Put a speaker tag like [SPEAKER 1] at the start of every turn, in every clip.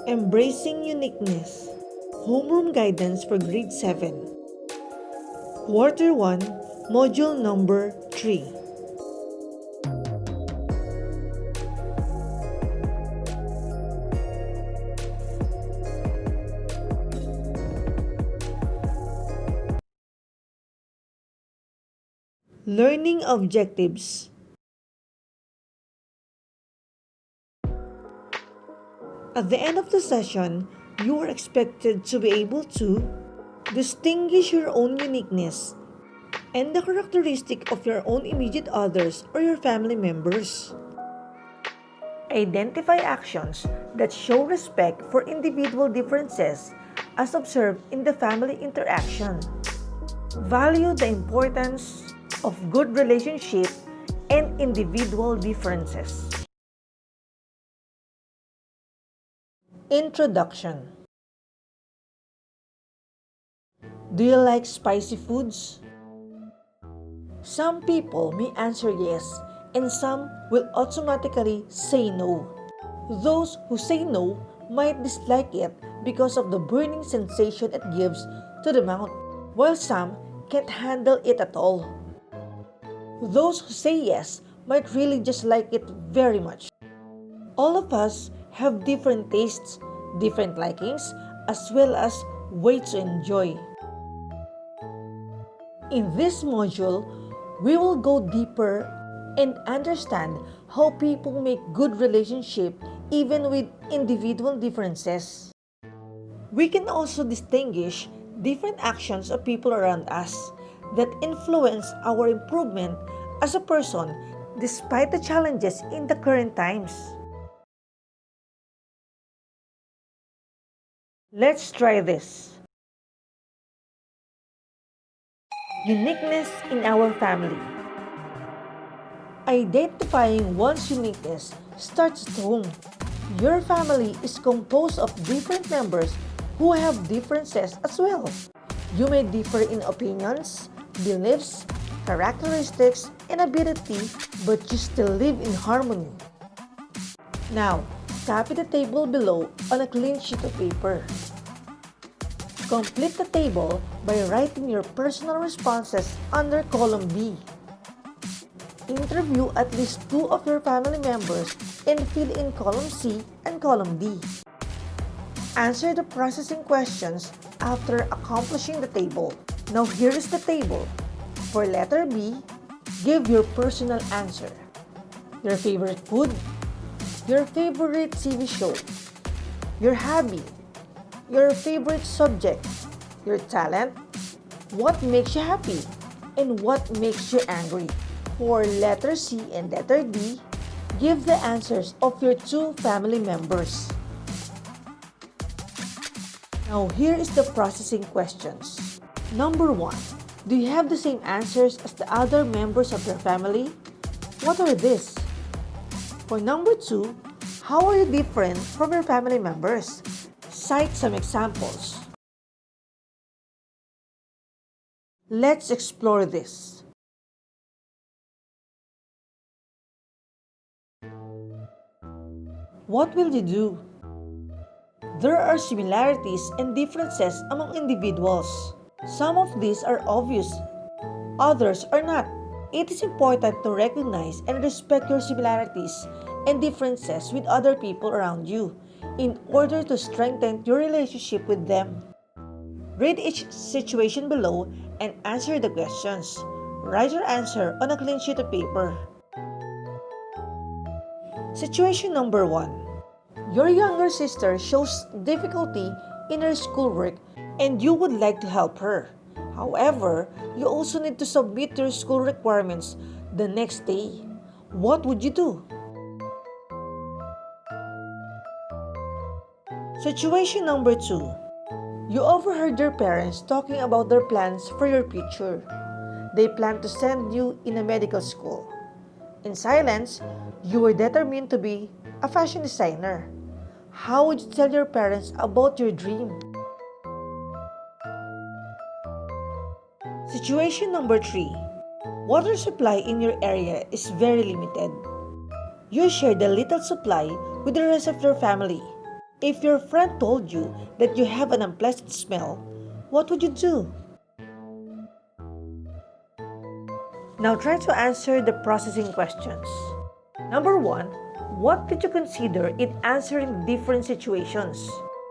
[SPEAKER 1] Embracing Uniqueness. Homeroom Guidance for Grade 7. Quarter 1, Module number 3. Learning Objectives. At the end of the session, you are expected to be able to distinguish your own uniqueness and the characteristic of your own immediate others or your family members. Identify actions that show respect for individual differences as observed in the family interaction. Value the importance of good relationship and individual differences. Introduction. Do you like spicy foods? Some people may answer yes, and some will automatically say no. Those who say no might dislike it because of the burning sensation it gives to the mouth, while some can't handle it at all. Those who say yes might really just like it very much. All of us have different tastes, different likings, as well as ways to enjoy. In this module, we will go deeper and understand how people make good relationship even with individual differences. We can also distinguish different actions of people around us that influence our improvement as a person despite the challenges in the current times. Let's try this. Uniqueness in our family. Identifying one's uniqueness starts at home. Your family is composed of different members who have differences as well. You may differ in opinions, beliefs, characteristics, and ability, but you still live in harmony. Now, copy the table below on a clean sheet of paper. Complete the table by writing your personal responses under column B. Interview at least 2 of your family members and fill in column C and column D. Answer the processing questions after accomplishing the table. Now here is the table. For letter B, give your personal answer. Your favorite food, your favorite TV show, your hobby, your favorite subject, your talent, what makes you happy, and what makes you angry. For letter C and letter D, give the answers of your 2 family members. Now here is the processing questions. Number 1. Do you have the same answers as the other members of your family? What are these? For number 2, how are you different from your family members? Cite some examples. Let's explore this. What will you do? There are similarities and differences among individuals. Some of these are obvious, others are not. It is important to recognize and respect your similarities and differences with other people around you in order to strengthen your relationship with them. Read each situation below and answer the questions. Write your answer on a clean sheet of paper. Situation number 1. Your younger sister shows difficulty in her schoolwork and you would like to help her. However, you also need to submit your school requirements the next day. What would you do? Situation number 2. You overheard your parents talking about their plans for your future. They plan to send you in a medical school. In silence, you were determined to be a fashion designer. How would you tell your parents about your dream? Situation number 3. Water supply in your area is very limited. You share the little supply with the rest of your family. If your friend told you that you have an unpleasant smell, what would you do? Now try to answer the processing questions. Number 1, what did you consider in answering different situations?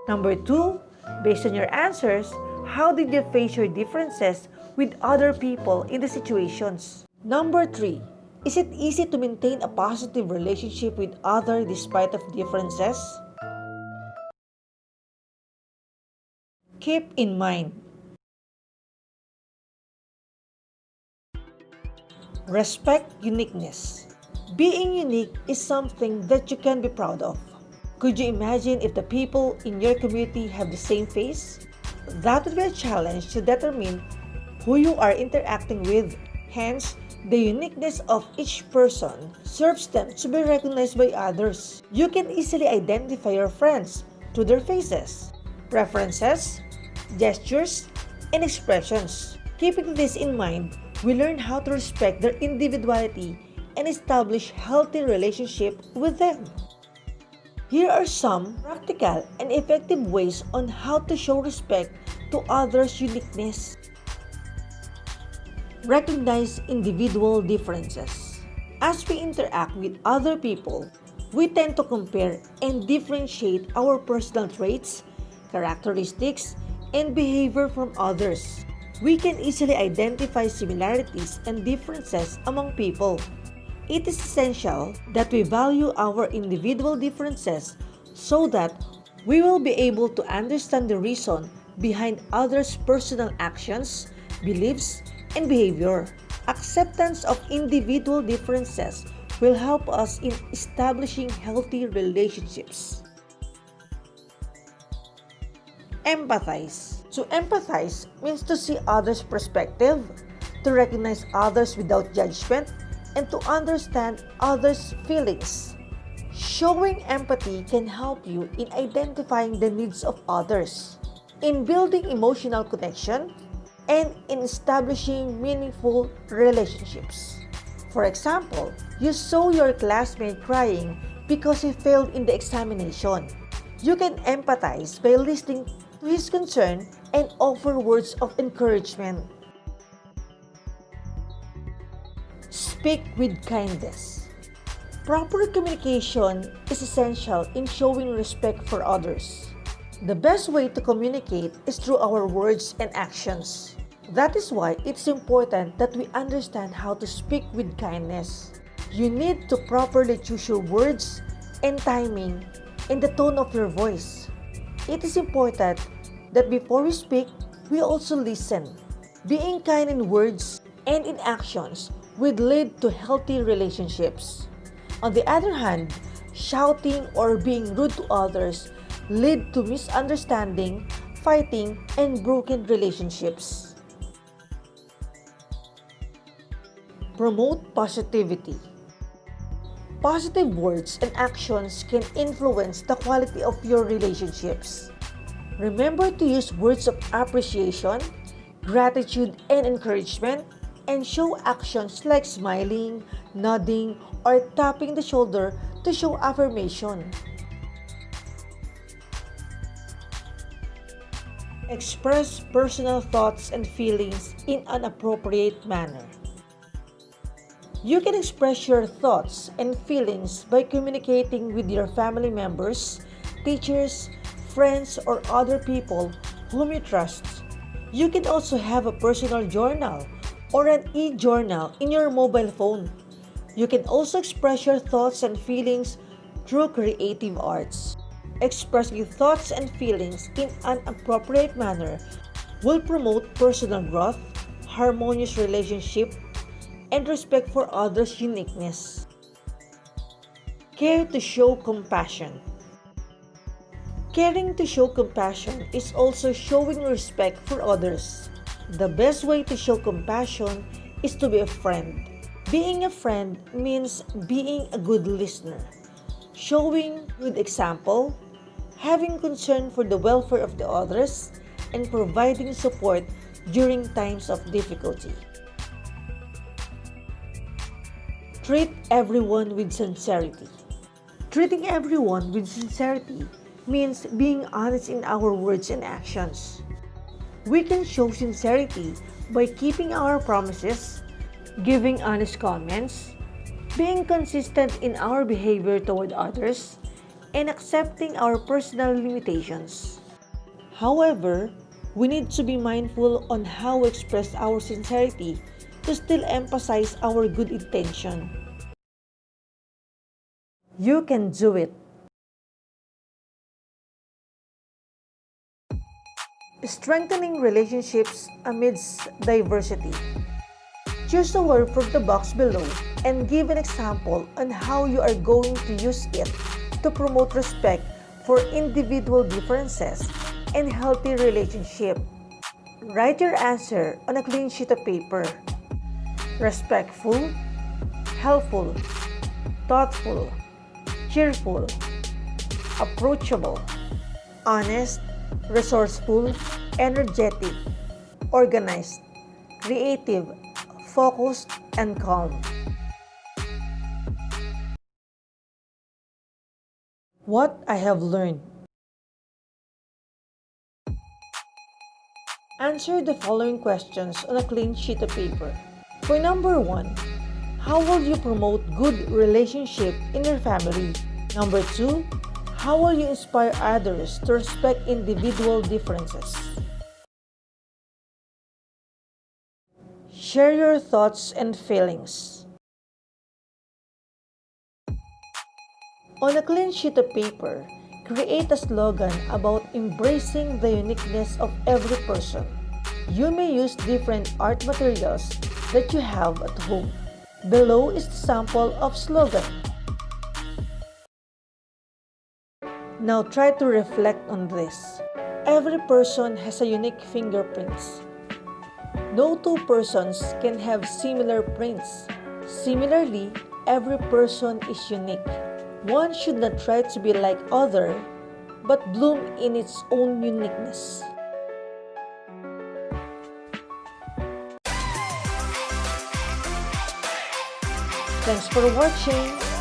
[SPEAKER 1] Number 2, based on your answers, how did you face your differences with other people in the situations? Number 3, is it easy to maintain a positive relationship with others despite of differences? Keep in mind, respect uniqueness. Being unique is something that you can be proud of. Could you imagine if the people in your community have the same face? That would be a challenge to determine who you are interacting with. Hence, the uniqueness of each person serves them to be recognized by others. You can easily identify your friends through their faces, preferences, gestures, and expressions. Keeping this in mind, we learn how to respect their individuality and establish healthy relationship with them. Here are some practical and effective ways on how to show respect to others' uniqueness. Recognize individual differences. As we interact with other people, we tend to compare and differentiate our personal traits, characteristics, and behavior from others. We can easily identify similarities and differences among people. It is essential that we value our individual differences so that we will be able to understand the reason behind others' personal actions, beliefs, and behavior. Acceptance of individual differences will help us in establishing healthy relationships. Empathize. To empathize means to see others' perspective, to recognize others without judgment, and to understand others' feelings. Showing empathy can help you in identifying the needs of others, in building emotional connection, and in establishing meaningful relationships. For example, you saw your classmate crying because he failed in the examination. You can empathize by listening to his concern and offer words of encouragement. Speak with kindness. Proper communication is essential in showing respect for others. The best way to communicate is through our words and actions. That is why it's important that we understand how to speak with kindness. You need to properly choose your words and timing and the tone of your voice. It is important that before we speak, we also listen. Being kind in words and in actions would lead to healthy relationships. On the other hand, shouting or being rude to others lead to misunderstanding, fighting, and broken relationships. Promote positivity. Positive words and actions can influence the quality of your relationships. Remember to use words of appreciation, gratitude, and encouragement, and show actions like smiling, nodding, or tapping the shoulder to show affirmation. Express personal thoughts and feelings in an appropriate manner. You can express your thoughts and feelings by communicating with your family members, teachers, friends, or other people whom you trust. You can also have a personal journal or an e-journal in your mobile phone. You can also express your thoughts and feelings through creative arts. Expressing thoughts and feelings in an appropriate manner will promote personal growth, harmonious relationship, and respect for others' uniqueness. Care to show compassion. Caring to show compassion is also showing respect for others. The best way to show compassion is to be a friend. Being a friend means being a good listener, showing good example, having concern for the welfare of the others, and providing support during times of difficulty. Treat everyone with sincerity. Treating everyone with sincerity means being honest in our words and actions. We can show sincerity by keeping our promises, giving honest comments, being consistent in our behavior toward others, and accepting our personal limitations. However, we need to be mindful on how we express our sincerity to still emphasize our good intention. You can do it. Strengthening relationships amidst diversity. Choose a word from the box below and give an example on how you are going to use it to promote respect for individual differences and healthy relationship. Write your answer on a clean sheet of paper. Respectful, helpful, thoughtful, cheerful, approachable, honest, resourceful, energetic, organized, creative, focused, and calm. What I have learned. Answer the following questions on a clean sheet of paper. For number 1, how will you promote good relationship in your family? Number 2, how will you inspire others to respect individual differences? Share your thoughts and feelings. On a clean sheet of paper, create a slogan about embracing the uniqueness of every person. You may use different art materials that you have at home. Below is the sample of slogan. Now try to reflect on this. Every person has a unique fingerprints. No two persons can have similar prints. Similarly, every person is unique. One should not try to be like other, but bloom in its own uniqueness. Thanks for watching.